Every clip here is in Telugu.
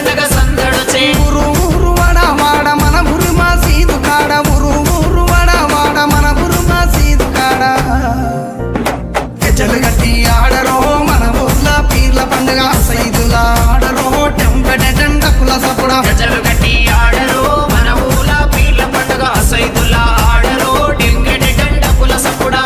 పండగ సందడొచ్చే ఊరు ఊరు వడ వాడ మన బురుమా సీదు కాడ ఊరు ఊరు వడ వాడ మన బురుమా సీదు కాడ గజ్జలు గట్టి ఆడరో మన ఊర్ల పీర్ల పండుగ సైదుల ఆడరో టెంపెట డండకుల సపుడ గజ్జలు కట్టి ఆడరో మన ఊల పీర్ల పండగ సైదుల్లా ఆడరో డెంగెటి డండకుల సప్పుడా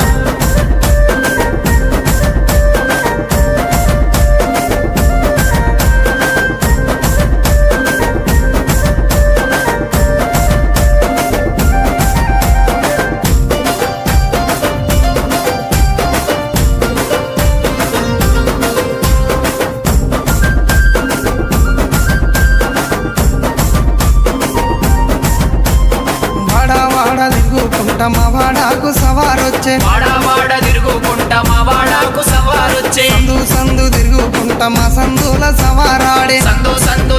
వాడ వాడ దిగుకుంట మా వాడాకు సవారొచ్చే వాడ తిరుగుకుంటా మా వాడాకు సవారొచ్చే సందు సందు తిరుగుకుంట మా సందుల సవారాడే సందు సందు